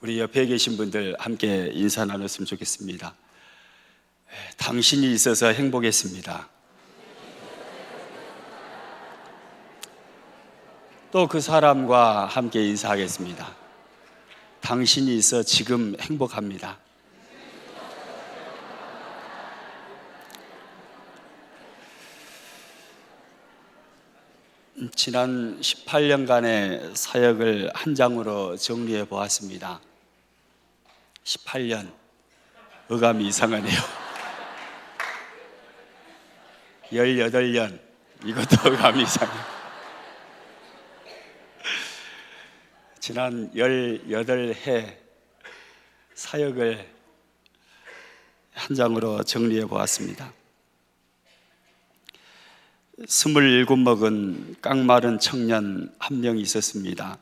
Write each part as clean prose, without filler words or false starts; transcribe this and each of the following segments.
우리 옆에 계신 분들 함께 인사 나눴으면 좋겠습니다. 당신이 있어서 행복했습니다. 또 그 사람과 함께 인사하겠습니다. 당신이 있어 지금 행복합니다. 지난 18년간의 사역을 한 장으로 정리해 보았습니다. 18년, 어감이 이상하네요. 18년, 이것도 어감이 이상해요. 지난 18해 사역을 한 장으로 정리해 보았습니다. 27 먹은 깡마른 청년 한 명 있었습니다.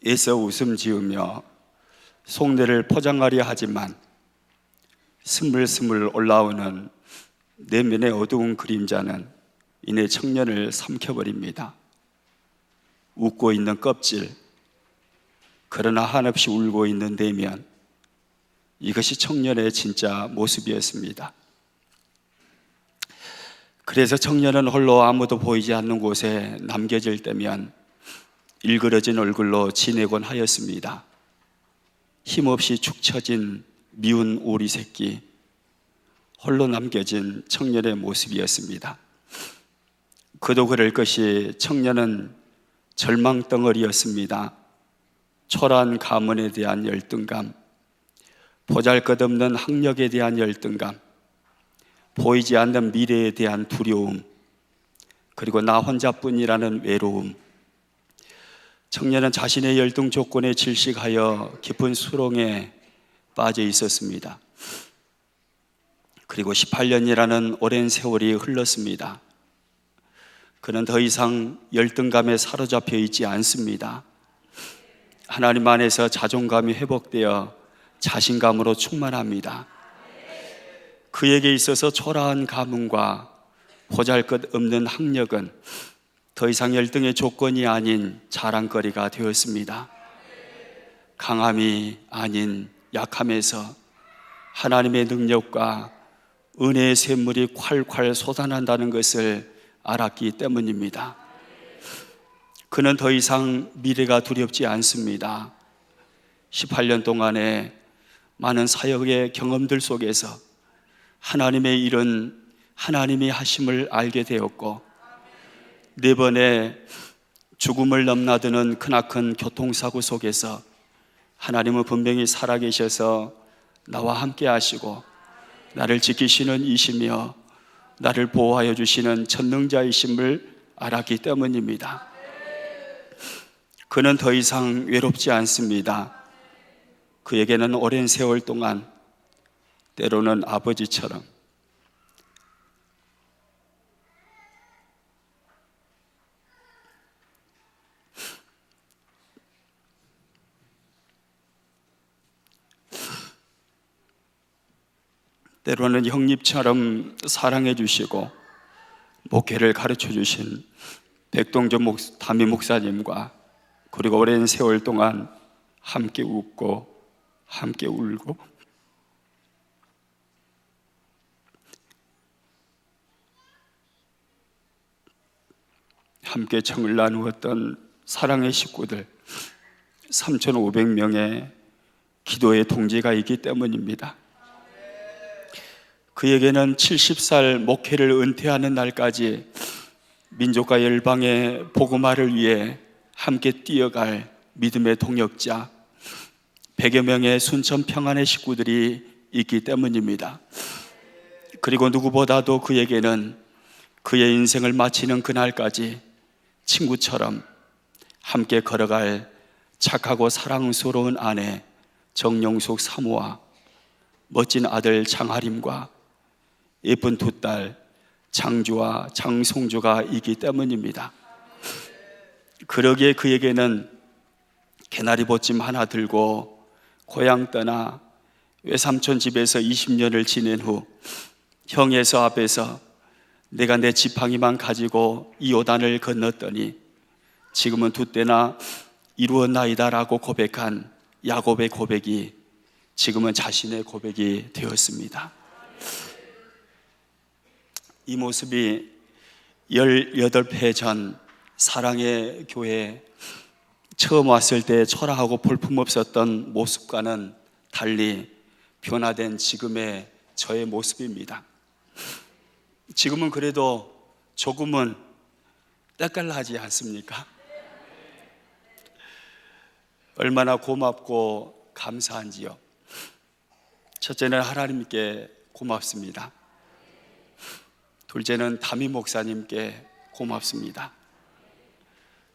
애써 웃음 지으며 속내를 포장하려 하지만 스물스물 올라오는 내면의 어두운 그림자는 이내 청년을 삼켜버립니다. 웃고 있는 껍질, 그러나 한없이 울고 있는 내면, 이것이 청년의 진짜 모습이었습니다. 그래서 청년은 홀로 아무도 보이지 않는 곳에 남겨질 때면 일그러진 얼굴로 지내곤 하였습니다. 힘없이 축 처진 미운 오리 새끼, 홀로 남겨진 청년의 모습이었습니다. 그도 그럴 것이 청년은 절망덩어리였습니다. 초라한 가문에 대한 열등감, 보잘것없는 학력에 대한 열등감, 보이지 않는 미래에 대한 두려움, 그리고 나 혼자뿐이라는 외로움. 청년은 자신의 열등 조건에 질식하여 깊은 수렁에 빠져 있었습니다. 그리고 18년이라는 오랜 세월이 흘렀습니다. 그는 더 이상 열등감에 사로잡혀 있지 않습니다. 하나님 안에서 자존감이 회복되어 자신감으로 충만합니다. 그에게 있어서 초라한 가문과 보잘것없는 학력은 더 이상 열등의 조건이 아닌 자랑거리가 되었습니다. 강함이 아닌 약함에서 하나님의 능력과 은혜의 샘물이 콸콸 솟아난다는 것을 알았기 때문입니다. 그는 더 이상 미래가 두렵지 않습니다. 18년 동안의 많은 사역의 경험들 속에서 하나님의 일은 하나님이 하심을 알게 되었고, 4번의 죽음을 넘나드는 크나큰 교통사고 속에서 하나님은 분명히 살아계셔서 나와 함께 하시고 나를 지키시는 이시며 나를 보호하여 주시는 전능자이심을 알았기 때문입니다. 그는 더 이상 외롭지 않습니다. 그에게는 오랜 세월 동안 때로는 아버지처럼, 때로는 형님처럼 사랑해 주시고 목회를 가르쳐 주신 백동조 담임 목사님과, 그리고 오랜 세월 동안 함께 웃고 함께 울고 함께 정을 나누었던 사랑의 식구들 3,500명의 기도의 동지가 있기 때문입니다. 그에게는 70살 목회를 은퇴하는 날까지 민족과 열방의 복음화를 위해 함께 뛰어갈 믿음의 동역자 100여 명의 순천 평안의 식구들이 있기 때문입니다. 그리고 누구보다도 그에게는 그의 인생을 마치는 그날까지 친구처럼 함께 걸어갈 착하고 사랑스러운 아내 정영숙 사모와 멋진 아들 장하림과 예쁜 두 딸 장주와 장송주가 있기 때문입니다. 그러기에 그에게는 개나리 보찜 하나 들고 고향 떠나 외삼촌 집에서 20년을 지낸 후 형에서 앞에서 내가 내 지팡이만 가지고 이 요단을 건넜더니 지금은 두 때나 이루었나이다라고 고백한 야곱의 고백이 지금은 자신의 고백이 되었습니다. 이 모습이 18회 전 사랑의 교회에 처음 왔을 때 초라하고 볼품없었던 모습과는 달리 변화된 지금의 저의 모습입니다. 지금은 그래도 조금은 때깔나지 않습니까? 얼마나 고맙고 감사한지요. 첫째는 하나님께 고맙습니다. 둘째는 담임 목사님께 고맙습니다.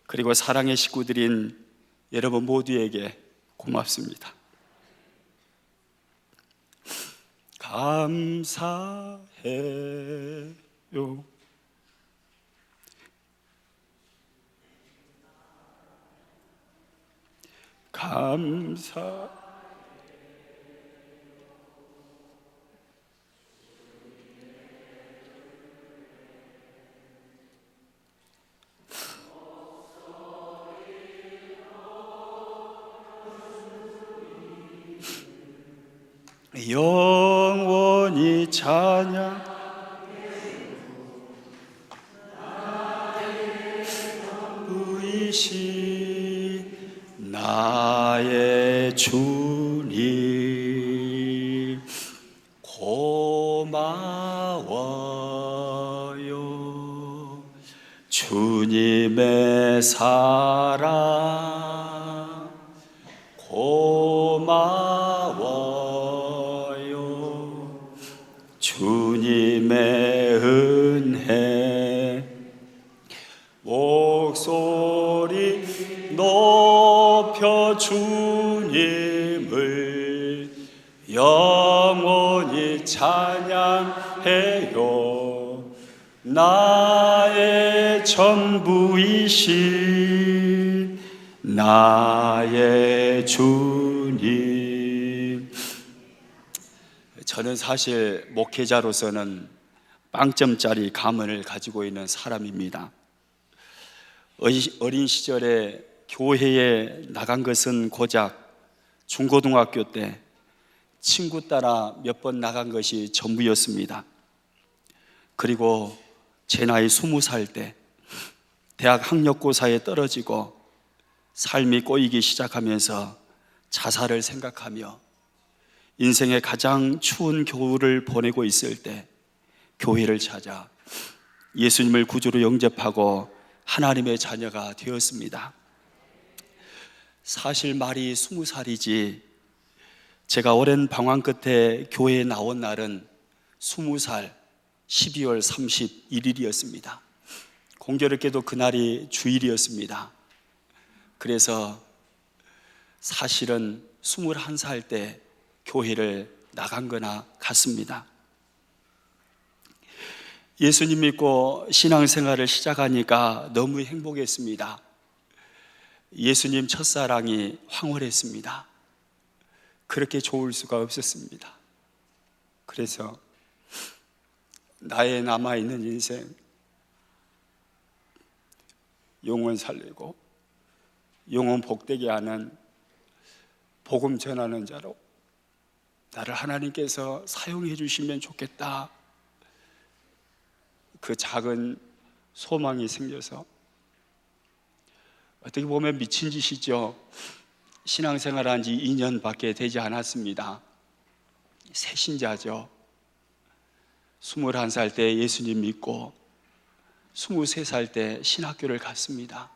그리고 사랑의 식구들인 여러분 모두에게 고맙습니다. 감사해요. 감사. 영원히 찬양. 부이시 나의 주님 고마워요. 주님의 사랑 고마워요. 주님의 은혜 목소리 높여 주님을 영원히 찬양해요. 나의 전부이신 나의 주님. 저는 사실 목회자로서는 빵점짜리 가문을 가지고 있는 사람입니다. 어린 시절에 교회에 나간 것은 고작 중고등학교 때 친구 따라 몇 번 나간 것이 전부였습니다. 그리고 제 나이 20살 때 대학 학력고사에 떨어지고 삶이 꼬이기 시작하면서 자살을 생각하며 인생의 가장 추운 겨울을 보내고 있을 때 교회를 찾아 예수님을 구주로 영접하고 하나님의 자녀가 되었습니다. 사실 말이 20살이지 제가 오랜 방황 끝에 교회에 나온 날은 20살 12월 31일이었습니다. 공교롭게도 그날이 주일이었습니다. 그래서 사실은 21살 때 교회를 나간 거나 같습니다. 예수님 믿고 신앙생활을 시작하니까 너무 행복했습니다. 예수님 첫사랑이 황홀했습니다. 그렇게 좋을 수가 없었습니다. 그래서 나의 남아있는 인생 영혼 살리고 영혼 복되게 하는 복음 전하는 자로 나를 하나님께서 사용해 주시면 좋겠다. 그 작은 소망이 생겨서 어떻게 보면 미친 짓이죠. 신앙생활 한 지 2년밖에 되지 않았습니다. 새신자죠. 21살 때 예수님 믿고 23살 때 신학교를 갔습니다.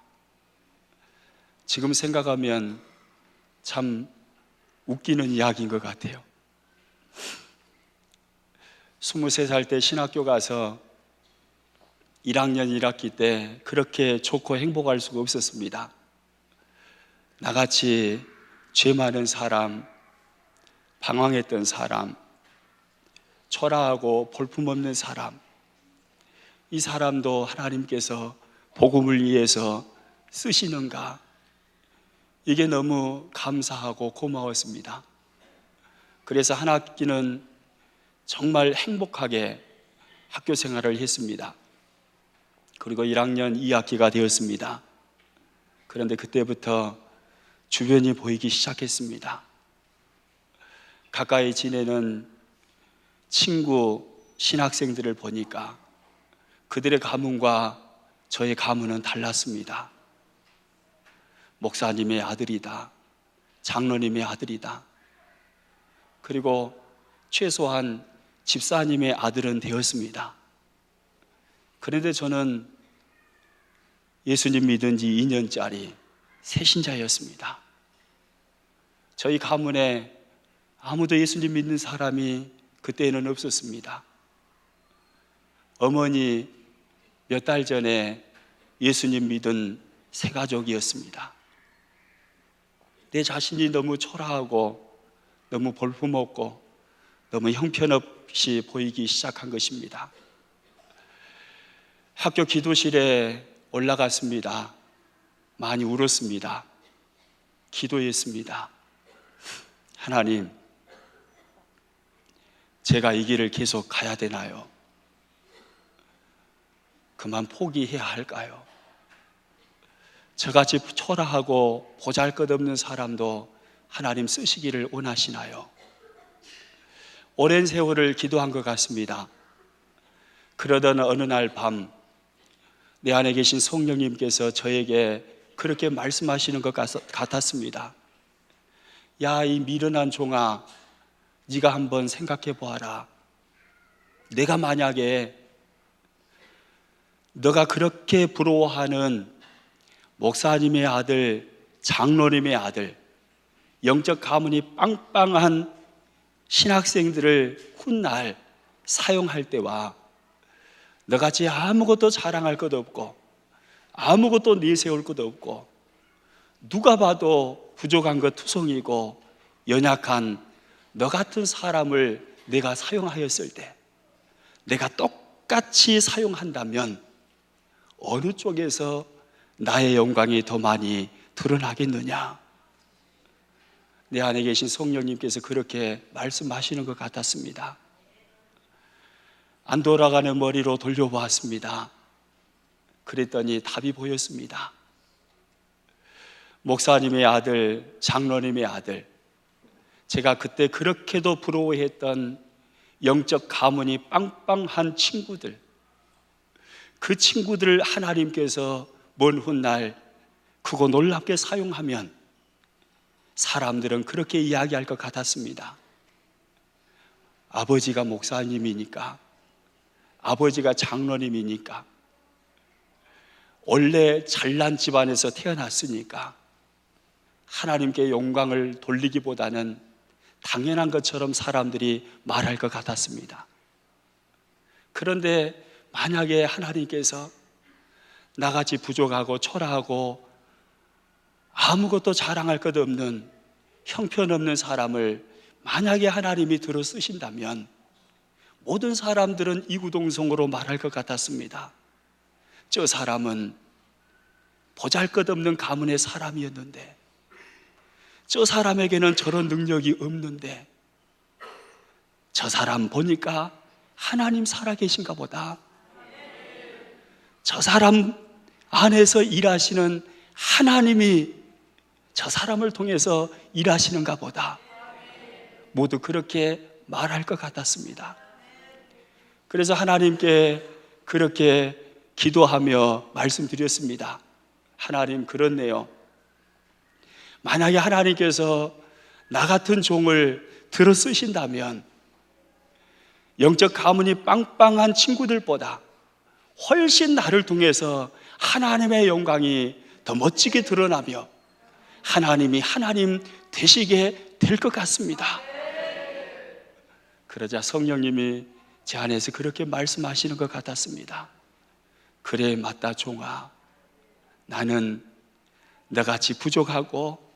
지금 생각하면 참 웃기는 이야기인 것 같아요. 23살 때 신학교 가서 1학년 1학기 때 그렇게 좋고 행복할 수가 없었습니다. 나같이 죄 많은 사람, 방황했던 사람, 초라하고 볼품없는 사람, 이 사람도 하나님께서 복음을 위해서 쓰시는가, 이게 너무 감사하고 고마웠습니다. 그래서 한 학기는 정말 행복하게 학교 생활을 했습니다. 그리고 1학년 2학기가 되었습니다. 그런데 그때부터 주변이 보이기 시작했습니다. 가까이 지내는 친구, 신학생들을 보니까 그들의 가문과 저의 가문은 달랐습니다. 목사님의 아들이다, 장로님의 아들이다, 그리고 최소한 집사님의 아들은 되었습니다. 그런데 저는 예수님 믿은 지 2년짜리 새신자였습니다. 저희 가문에 아무도 예수님 믿는 사람이 그때는 없었습니다. 어머니 몇 달 전에 예수님 믿은 새 가족이었습니다. 내 자신이 너무 초라하고 너무 볼품없고 너무 형편없이 보이기 시작한 것입니다. 학교 기도실에 올라갔습니다. 많이 울었습니다. 기도했습니다. 하나님, 제가 이 길을 계속 가야 되나요? 그만 포기해야 할까요? 저같이 초라하고 보잘것없는 사람도 하나님 쓰시기를 원하시나요? 오랜 세월을 기도한 것 같습니다. 그러던 어느 날 밤, 내 안에 계신 성령님께서 저에게 그렇게 말씀하시는 것 같았습니다. 야, 이 미련한 종아, 네가 한번 생각해 보아라. 내가 만약에 너가 그렇게 부러워하는 목사님의 아들, 장로님의 아들, 영적 가문이 빵빵한 신학생들을 훗날 사용할 때와 너같이 아무것도 자랑할 것도 없고 아무것도 내세울 것도 없고 누가 봐도 부족한 것 투성이고 연약한 너 같은 사람을 내가 사용하였을 때, 내가 똑같이 사용한다면 어느 쪽에서 나의 영광이 더 많이 드러나겠느냐? 내 안에 계신 성령님께서 그렇게 말씀하시는 것 같았습니다. 안 돌아가는 머리로 돌려보았습니다. 그랬더니 답이 보였습니다. 목사님의 아들, 장로님의 아들, 제가 그때 그렇게도 부러워했던 영적 가문이 빵빵한 친구들, 그 친구들을 하나님께서 먼 훗날 크고 놀랍게 사용하면 사람들은 그렇게 이야기할 것 같았습니다. 아버지가 목사님이니까, 아버지가 장로님이니까, 원래 잘난 집안에서 태어났으니까 하나님께 영광을 돌리기보다는 당연한 것처럼 사람들이 말할 것 같았습니다. 그런데 만약에 하나님께서 나같이 부족하고 초라하고 아무것도 자랑할 것 없는 형편없는 사람을 만약에 하나님이 들어 쓰신다면 모든 사람들은 이구동성으로 말할 것 같았습니다. 저 사람은 보잘것없는 가문의 사람이었는데, 저 사람에게는 저런 능력이 없는데, 저 사람 보니까 하나님 살아계신가 보다. 저 사람 안에서 일하시는 하나님이 저 사람을 통해서 일하시는가 보다. 모두 그렇게 말할 것 같았습니다. 그래서 하나님께 그렇게 기도하며 말씀드렸습니다. 하나님, 그렇네요. 만약에 하나님께서 나 같은 종을 들어 쓰신다면 영적 가문이 빵빵한 친구들보다 훨씬 나를 통해서 하나님의 영광이 더 멋지게 드러나며 하나님이 하나님 되시게 될 것 같습니다. 그러자 성령님이 제 안에서 그렇게 말씀하시는 것 같았습니다. 그래, 맞다 종아. 나는 너같이 부족하고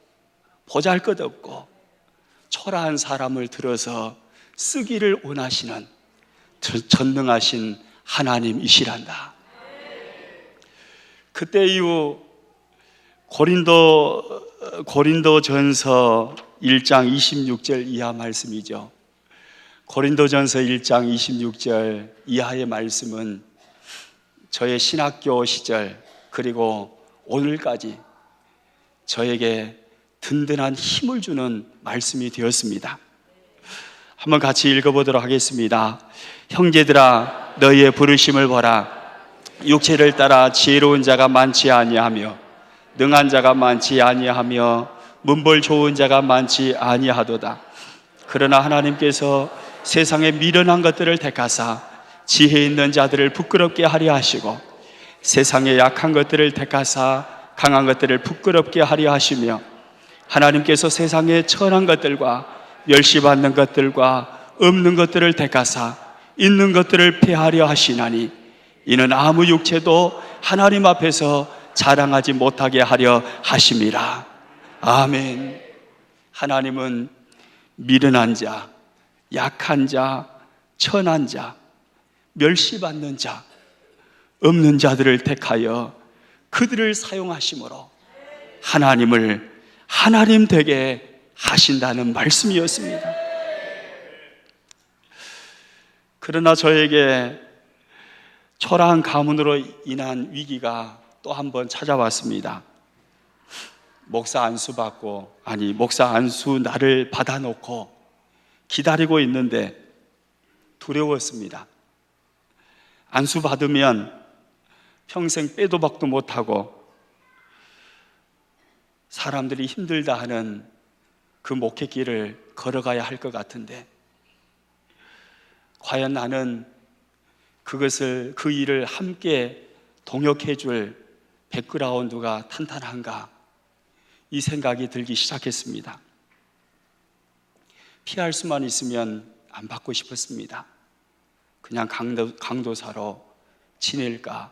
보잘것없고 초라한 사람을 들어서 쓰기를 원하시는 전능하신 하나님이시란다. 그때 이후 고린도전서 1장 26절 이하 말씀이죠. 고린도전서 1장 26절 이하의 말씀은 저의 신학교 시절 그리고 오늘까지 저에게 든든한 힘을 주는 말씀이 되었습니다. 한번 같이 읽어보도록 하겠습니다. 형제들아, 너희의 부르심을 보라. 육체를 따라 지혜로운 자가 많지 아니하며 능한 자가 많지 아니하며 문벌 좋은 자가 많지 아니하도다. 그러나 하나님께서 세상에 미련한 것들을 택하사 지혜 있는 자들을 부끄럽게 하려 하시고 세상에 약한 것들을 택하사 강한 것들을 부끄럽게 하려 하시며 하나님께서 세상에 천한 것들과 멸시받는 것들과 없는 것들을 택하사 있는 것들을 폐하려 하시나니 이는 아무 육체도 하나님 앞에서 자랑하지 못하게 하려 하심이라. 아멘. 하나님은 미련한 자, 약한 자, 천한 자, 멸시받는 자, 없는 자들을 택하여 그들을 사용하심으로 하나님을 하나님 되게 하신다는 말씀이었습니다. 그러나 저에게 초라한 가문으로 인한 위기가 또 한 번 찾아왔습니다. 목사 안수 날을 받아놓고 기다리고 있는데 두려웠습니다. 안수 받으면 평생 빼도 박도 못하고 사람들이 힘들다 하는 그 목회길을 걸어가야 할 것 같은데 과연 나는 그 일을 함께 동역해 줄 백그라운드가 탄탄한가, 이 생각이 들기 시작했습니다. 피할 수만 있으면 안 받고 싶었습니다. 그냥 강도사로 지낼까,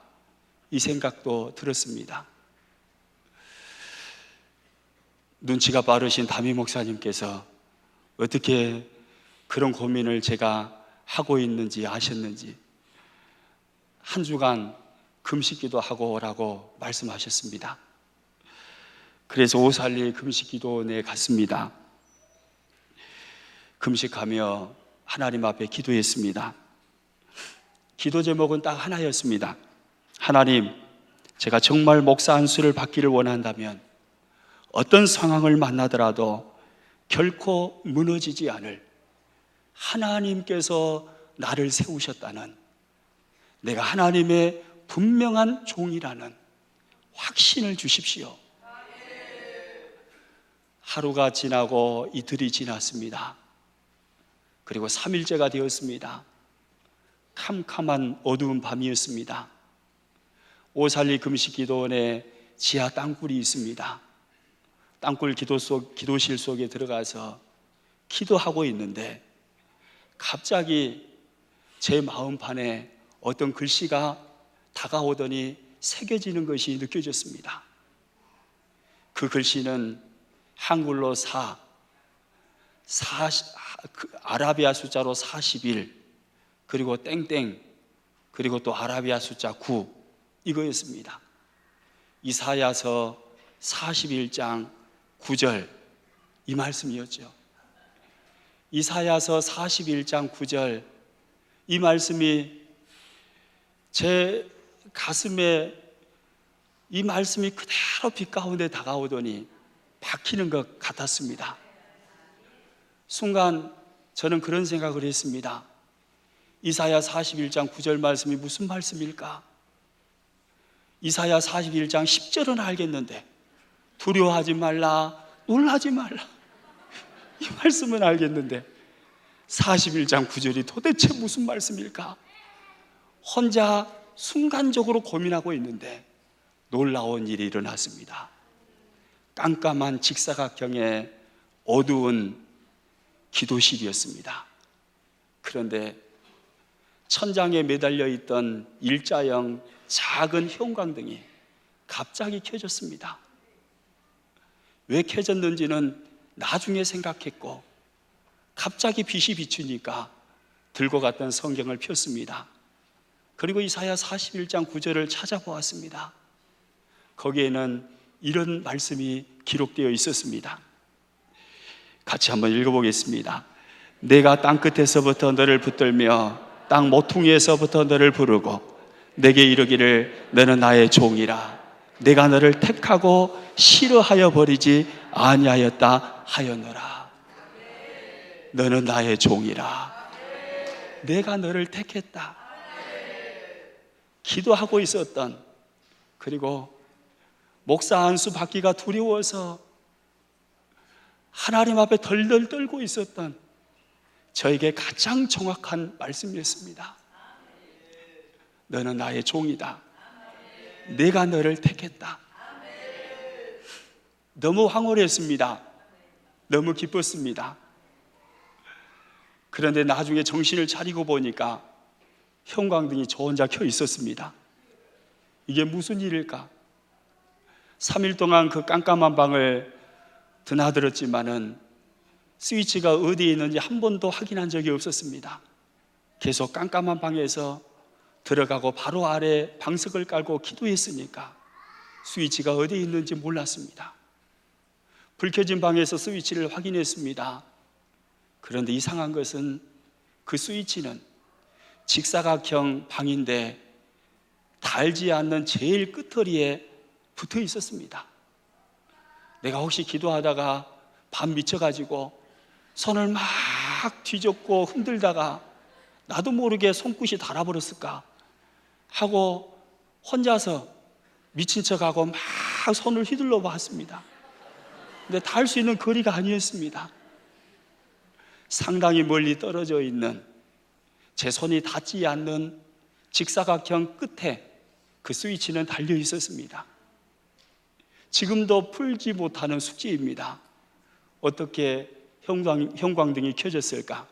이 생각도 들었습니다. 눈치가 빠르신 담임 목사님께서 어떻게 그런 고민을 제가 하고 있는지 아셨는지 한 주간 금식기도 하고 오라고 말씀하셨습니다. 그래서 오살리 금식기도원에 갔습니다. 금식하며 하나님 앞에 기도했습니다. 기도 제목은 딱 하나였습니다. 하나님, 제가 정말 목사 안수를 받기를 원한다면 어떤 상황을 만나더라도 결코 무너지지 않을 하나님께서 나를 세우셨다는, 내가 하나님의 분명한 종이라는 확신을 주십시오. 하루가 지나고 이틀이 지났습니다. 그리고 3일째가 되었습니다. 캄캄한 어두운 밤이었습니다. 오살리 금식기도원에 지하 땅굴이 있습니다. 땅굴 기도실 속에 들어가서 기도하고 있는데 갑자기 제 마음판에 어떤 글씨가 다가오더니 새겨지는 것이 느껴졌습니다. 그 글씨는 한글로 아라비아 숫자로 41, 그리고 땡땡, 그리고 또 아라비아 숫자 9, 이거였습니다. 이사야서 41장 9절, 이 말씀이었죠. 이사야서 41장 9절, 이 말씀이 제 가슴에, 이 말씀이 그대로 빛 가운데 다가오더니 박히는 것 같았습니다. 순간 저는 그런 생각을 했습니다. 이사야 41장 9절 말씀이 무슨 말씀일까? 이사야 41장 10절은 알겠는데 두려워하지 말라, 놀라지 말라, 이 말씀은 알겠는데 41장 9절이 도대체 무슨 말씀일까? 혼자 순간적으로 고민하고 있는데 놀라운 일이 일어났습니다. 깜깜한 직사각형의 어두운 기도실이었습니다. 그런데 천장에 매달려 있던 일자형 작은 형광등이 갑자기 켜졌습니다. 왜 켜졌는지는 나중에 생각했고, 갑자기 빛이 비추니까 들고 갔던 성경을 폈습니다. 그리고 이사야 41장 9절을 찾아보았습니다. 거기에는 이런 말씀이 기록되어 있었습니다. 같이 한번 읽어보겠습니다. 내가 땅끝에서부터 너를 붙들며 땅 모퉁이에서부터 너를 부르고 내게 이르기를 너는 나의 종이라. 내가 너를 택하고 싫어하여 버리지 아니하였다 하였노라. 너는 나의 종이라. 내가 너를 택했다. 기도하고 있었던, 그리고 목사 안수 받기가 두려워서 하나님 앞에 덜덜 떨고 있었던 저에게 가장 정확한 말씀이었습니다. 너는 나의 종이다. 내가 너를 택했다. 너무 황홀했습니다. 너무 기뻤습니다. 그런데 나중에 정신을 차리고 보니까 형광등이 저 혼자 켜 있었습니다. 이게 무슨 일일까? 3일 동안 그 깜깜한 방을 드나들었지만은 스위치가 어디에 있는지 한 번도 확인한 적이 없었습니다. 계속 깜깜한 방에서 들어가고 바로 아래 방석을 깔고 기도했으니까 스위치가 어디에 있는지 몰랐습니다. 불 켜진 방에서 스위치를 확인했습니다. 그런데 이상한 것은 그 스위치는 직사각형 방인데 달지 않는 제일 끝허리에 붙어 있었습니다. 내가 혹시 기도하다가 밤 미쳐가지고 손을 막 뒤졌고 흔들다가 나도 모르게 손끝이 닳아버렸을까 하고 혼자서 미친 척하고 막 손을 휘둘러 봤습니다. 근데 닿을 수 있는 거리가 아니었습니다. 상당히 멀리 떨어져 있는, 제 손이 닿지 않는 직사각형 끝에 그 스위치는 달려 있었습니다. 지금도 풀지 못하는 숙제입니다. 어떻게 형광등이 켜졌을까?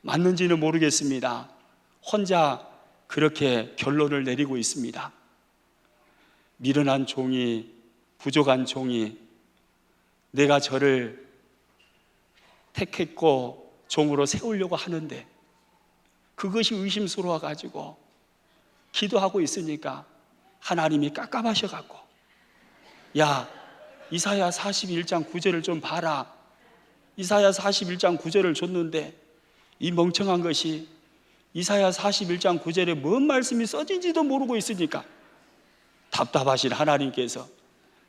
맞는지는 모르겠습니다. 혼자 그렇게 결론을 내리고 있습니다. 미련한 종이, 부족한 종이 내가 저를 택했고 종으로 세우려고 하는데 그것이 의심스러워 가지고 기도하고 있으니까 하나님이 깝깝하셔갖고, 야, 이사야 41장 9절을 좀 봐라. 이사야 41장 9절을 줬는데 이 멍청한 것이 이사야 41장 9절에 뭔 말씀이 써진지도 모르고 있으니까 답답하신 하나님께서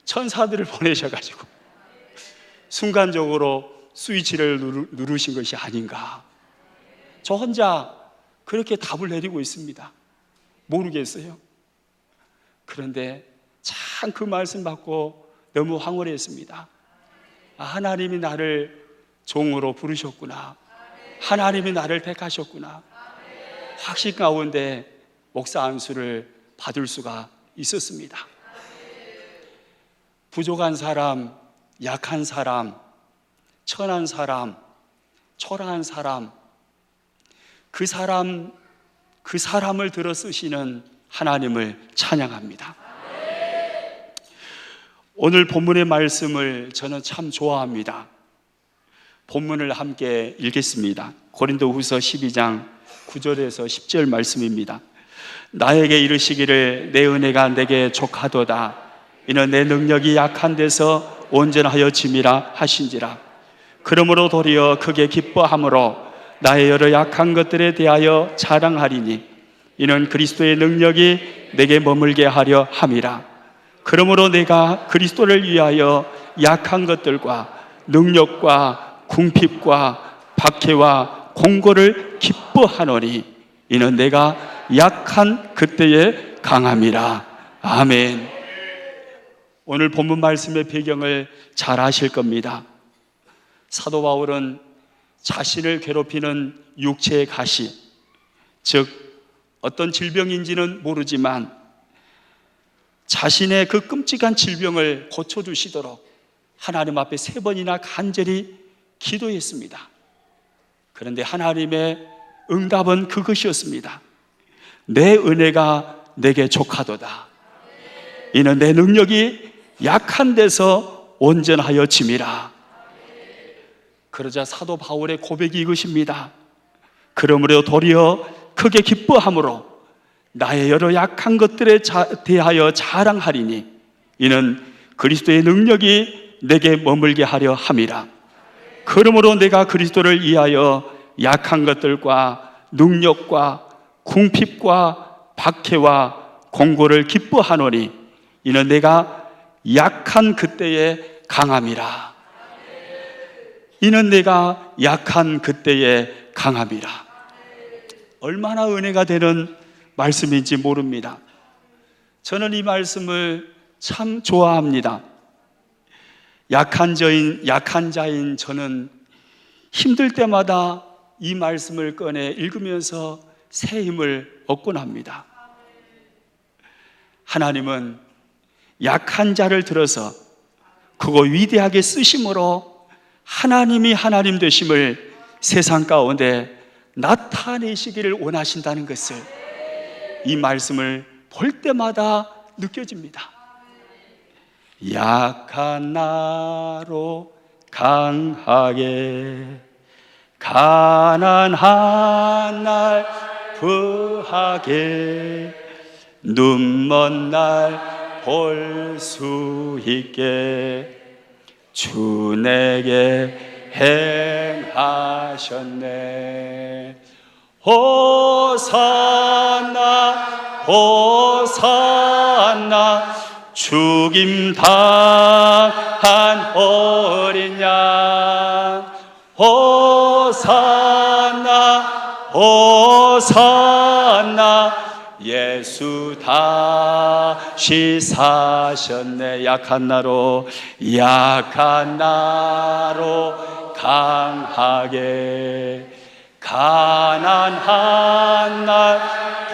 천사들을 보내셔가지고 순간적으로 스위치를 누르신 것이 아닌가. 저 혼자 그렇게 답을 내리고 있습니다. 모르겠어요. 그런데 참 그 말씀 받고 너무 황홀했습니다. 하나님이 나를 종으로 부르셨구나. 하나님이 나를 택하셨구나. 확신 가운데 목사 안수를 받을 수가 있었습니다. 부족한 사람, 약한 사람, 천한 사람, 초라한 사람, 그 사람을 들어 쓰시는 하나님을 찬양합니다. 오늘 본문의 말씀을 저는 참 좋아합니다. 본문을 함께 읽겠습니다. 고린도후서 12장 9절에서 10절 말씀입니다. 나에게 이르시기를 내 은혜가 내게 족하도다. 이는 내 능력이 약한 데서 온전하여 짐이라 하신지라. 그러므로 도리어 크게 기뻐함으로 나의 여러 약한 것들에 대하여 자랑하리니 이는 그리스도의 능력이 내게 머물게 하려 함이라. 그러므로 내가 그리스도를 위하여 약한 것들과 능력과 궁핍과 박해와 공고를 기뻐하노니 이는 내가 약한 그때에 강함이라. 아멘. 오늘 본문 말씀의 배경을 잘 아실 겁니다. 사도 바울은 자신을 괴롭히는 육체의 가시, 즉 어떤 질병인지는 모르지만 자신의 그 끔찍한 질병을 고쳐주시도록 하나님 앞에 3번이나 간절히 기도했습니다. 그런데 하나님의 응답은 그것이었습니다. 내 은혜가 내게 족하도다. 이는 내 능력이 약한 데서 온전하여 짐이라. 그러자 사도 바울의 고백이 이것입니다. 그러므로 도리어 크게 기뻐함으로 나의 여러 약한 것들에 대하여 자랑하리니 이는 그리스도의 능력이 내게 머물게 하려 함이라. 그러므로 내가 그리스도를 위하여 약한 것들과 능력과 궁핍과 박해와 공고를 기뻐하노니 이는 내가 약한 그때에 강함이라. 이는 내가 약한 그때에 강함이라. 얼마나 은혜가 되는 말씀인지 모릅니다. 저는 이 말씀을 참 좋아합니다. 약한 자인 저는 힘들 때마다 이 말씀을 꺼내 읽으면서 새 힘을 얻곤 합니다. 하나님은 약한 자를 들어서 그거 위대하게 쓰심으로 하나님이 하나님 되심을 세상 가운데 나타내시기를 원하신다는 것을 이 말씀을 볼 때마다 느껴집니다. 약한 나로 강하게, 가난한 날 부하게, 눈먼 날 볼 수 있게 주 내게 행하셨네. 호산나 호산나 죽임 당한 어린 양. 호산나 호산나 예수 다시 사셨네. 약한 나로 강하게, 가난한 날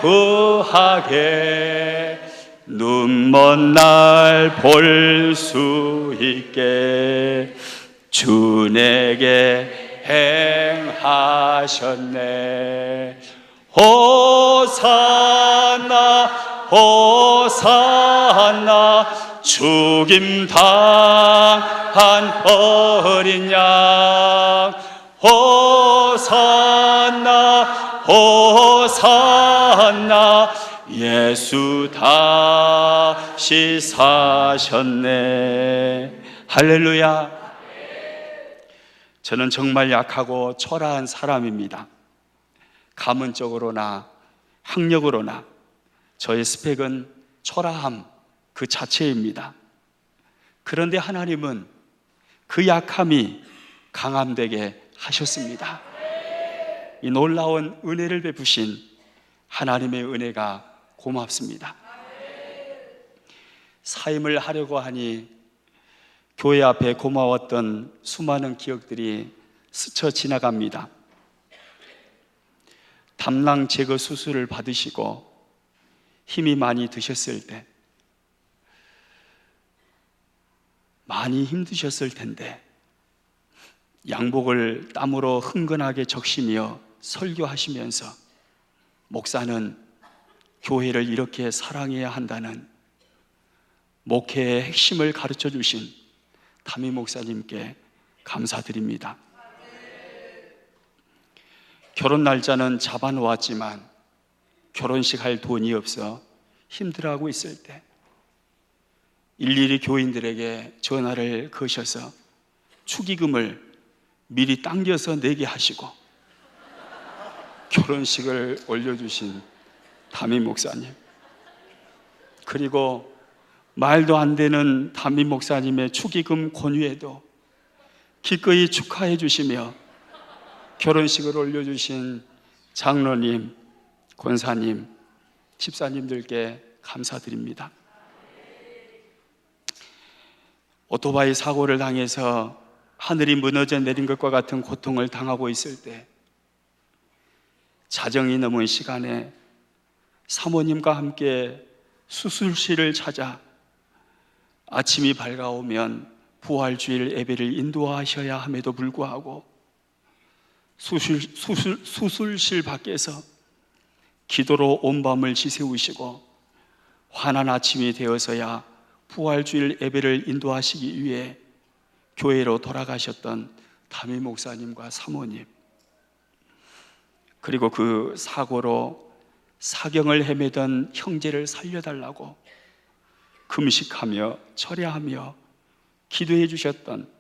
부하게, 눈먼 날 볼 수 있게 주 내게 행하셨네. 호산나 호산나 죽임 당한 어린 양. 호산나 호산나 예수 다시 사셨네. 할렐루야. 저는 정말 약하고 초라한 사람입니다. 가문적으로나 학력으로나 저의 스펙은 초라함 그 자체입니다. 그런데 하나님은 그 약함이 강함되게 하셨습니다. 이 놀라운 은혜를 베푸신 하나님의 은혜가 고맙습니다. 사임을 하려고 하니 교회 앞에 고마웠던 수많은 기억들이 스쳐 지나갑니다. 담낭 제거 수술을 받으시고 힘이 많이 드셨을 때, 많이 힘드셨을 텐데 양복을 땀으로 흥건하게 적시며 설교하시면서 목사는 교회를 이렇게 사랑해야 한다는 목회의 핵심을 가르쳐 주신 담임 목사님께 감사드립니다. 결혼 날짜는 잡아놓았지만 결혼식 할 돈이 없어 힘들어하고 있을 때 일일이 교인들에게 전화를 거셔서 축의금을 미리 당겨서 내게 하시고 결혼식을 올려주신 담임 목사님, 그리고 말도 안 되는 담임 목사님의 축의금 권유에도 기꺼이 축하해 주시며 결혼식을 올려주신 장로님, 권사님, 집사님들께 감사드립니다. 오토바이 사고를 당해서 하늘이 무너져 내린 것과 같은 고통을 당하고 있을 때 자정이 넘은 시간에 사모님과 함께 수술실을 찾아 아침이 밝아오면 부활주일 예배를 인도하셔야 함에도 불구하고 수술실 밖에서 기도로 온 밤을 지새우시고 환한 아침이 되어서야 부활주일 예배를 인도하시기 위해 교회로 돌아가셨던 담임 목사님과 사모님, 그리고 그 사고로 사경을 헤매던 형제를 살려달라고 금식하며 철야하며 기도해 주셨던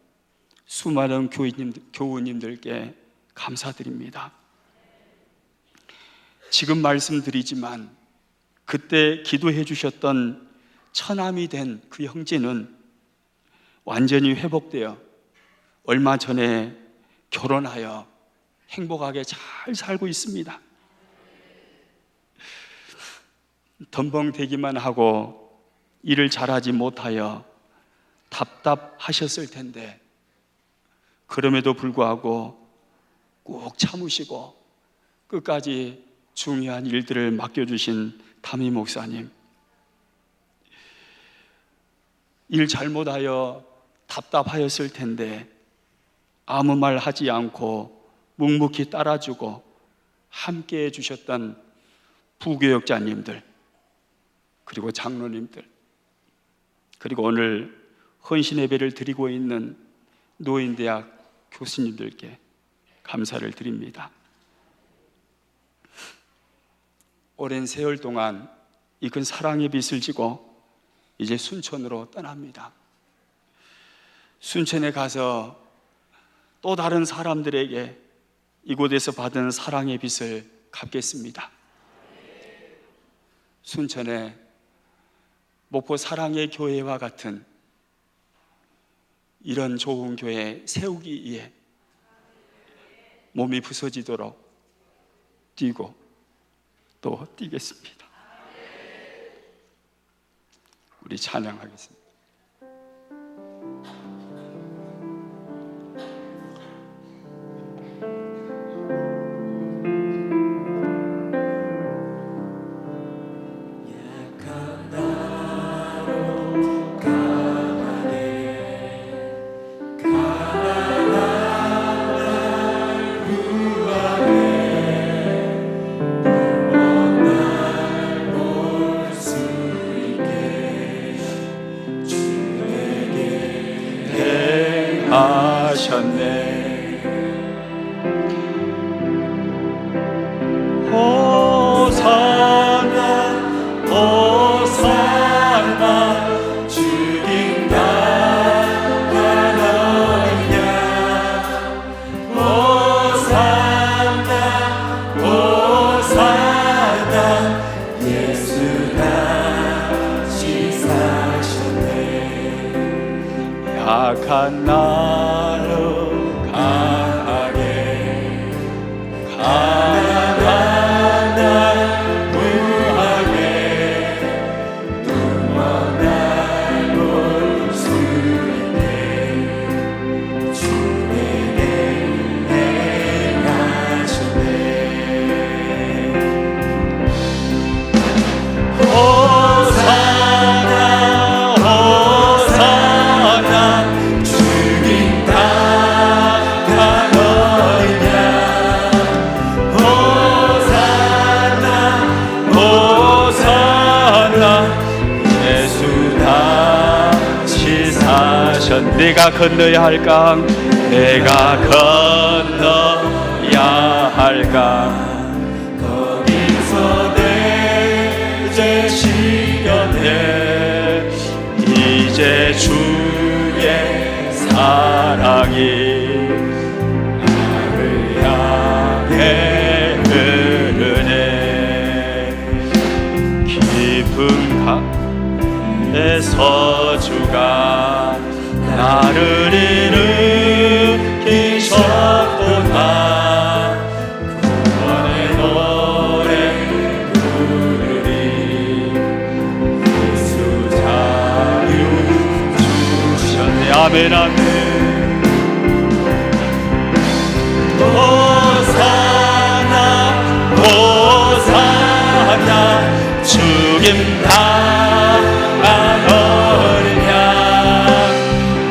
수많은 교우님들께 감사드립니다. 지금 말씀드리지만 그때 기도해 주셨던 처남이 된 그 형제는 완전히 회복되어 얼마 전에 결혼하여 행복하게 잘 살고 있습니다. 덤벙대기만 하고 일을 잘하지 못하여 답답하셨을 텐데 그럼에도 불구하고 꼭 참으시고 끝까지 중요한 일들을 맡겨주신 담임 목사님, 일 잘못하여 답답하였을 텐데 아무 말 하지 않고 묵묵히 따라주고 함께 해주셨던 부교역자님들, 그리고 장로님들, 그리고 오늘 헌신 예배를 드리고 있는 노인대학 교수님들께 감사를 드립니다. 오랜 세월 동안 이 큰 사랑의 빚을 지고 이제 순천으로 떠납니다. 순천에 가서 또 다른 사람들에게 이곳에서 받은 사랑의 빚을 갚겠습니다. 순천에 목포 사랑의 교회와 같은 이런 좋은 교회 세우기 위해 몸이 부서지도록 뛰고 또 뛰겠습니다. 우리 찬양하겠습니다. 하셨네. 호산나 호산나 주님 나가느냐. 호산나 호산나 예수 다시 사셨네. 약한 나를 강하게 가난한 날 구하게 눈먼 날 볼 수 있게 주에게 행하셨네. 호산나 호산나 주님 나가느냐. 호산나 호산나 예수 다시 사셨. 내가 건너야 할 강, 내가 건너야 할 강, 거기서 내 죄 지렸네. 이제 주의 사랑이 나를 향해 흐르네. 깊은 강에서 주가 나를 일으키셨구나. 구원의 노래 부르리. 예수 자유 주셨네. 아멘 아멘. 호산나 호산나 주님 나가느냐.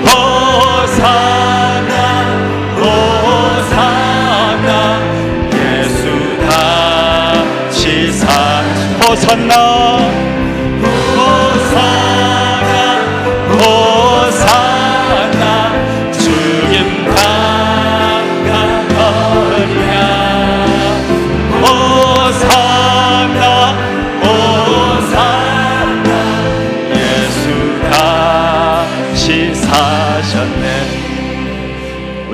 호산나 호산나 예수 다시 사. 호산나 호산나 호산나 주님 나가느냐. 호산나 호산나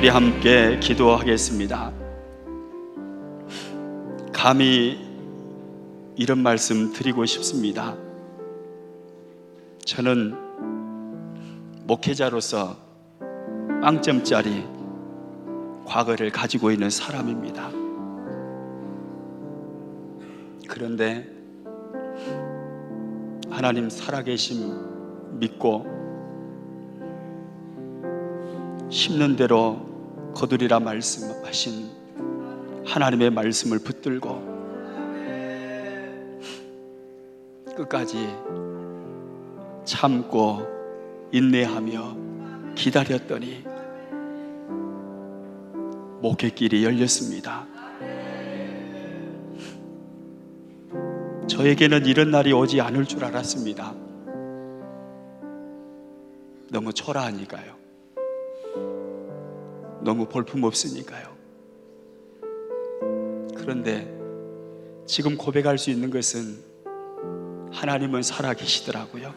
우리 함께 기도하겠습니다. 감히 이런 말씀 드리고 싶습니다. 저는 목회자로서 빵점짜리 과거를 가지고 있는 사람입니다. 그런데 하나님 살아계심 믿고 심는 대로 거두리라 말씀하신 하나님의 말씀을 붙들고 끝까지 참고 인내하며 기다렸더니 목회길이 열렸습니다. 저에게는 이런 날이 오지 않을 줄 알았습니다. 너무 초라하니까요. 너무 볼품없으니까요. 그런데 지금 고백할 수 있는 것은 하나님은 살아계시더라고요.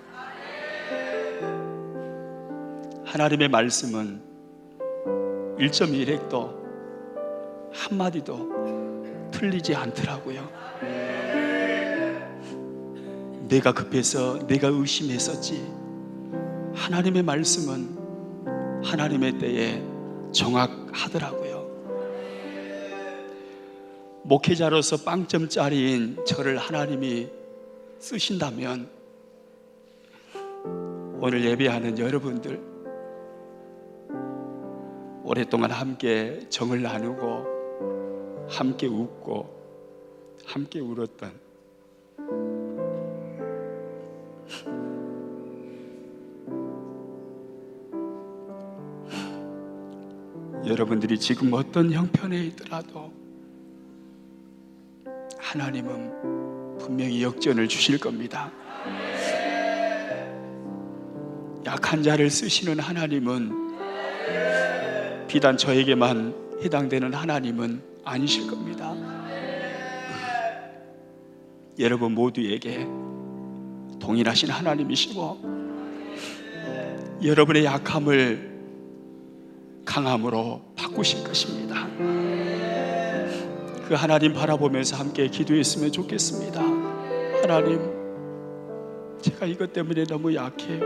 하나님의 말씀은 1.1획도 한마디도 틀리지 않더라고요. 내가 급해서 내가 의심했었지, 하나님의 말씀은 하나님의 때에 정확하더라고요. 목회자로서 빵점짜리인 저를 하나님이 쓰신다면 오늘 예배하는 여러분들, 오랫동안 함께 정을 나누고 함께 웃고 함께 울었던 여러분들이 지금 어떤 형편에 있더라도 하나님은 분명히 역전을 주실 겁니다. 약한 자를 쓰시는 하나님은 비단 저에게만 해당되는 하나님은 아니실 겁니다. 여러분 모두에게 동일하신 하나님이시고 여러분의 약함을 강함으로 바꾸실 것입니다. 그 하나님 바라보면서 함께 기도했으면 좋겠습니다. 하나님, 제가 이것 때문에 너무 약해요.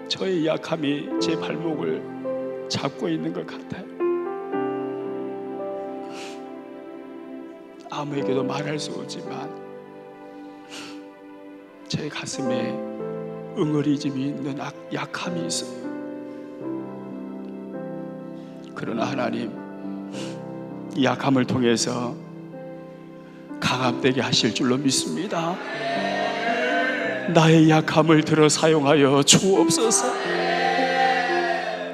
저의 약함이 제 발목을 잡고 있는 것 같아요. 아무에게도 말할 수 없지만 제 가슴에 응어리짐이 있는 약함이 있어요. 그러나 하나님, 이 약함을 통해서 강함되게 하실 줄로 믿습니다. 나의 약함을 들어 사용하여 주옵소서.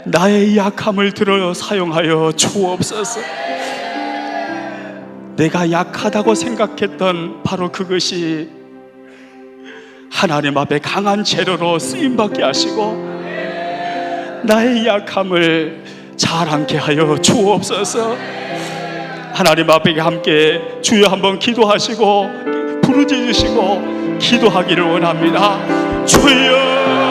나의 약함을 들어 사용하여 주옵소서. 내가 약하다고 생각했던 바로 그것이 하나님 앞에 강한 재료로 쓰임받게 하시고 나의 약함을 자랑케 하여 주옵소서. 하나님 앞에 함께 주여 한번 기도하시고 부르짖으시고 기도하기를 원합니다. 주여,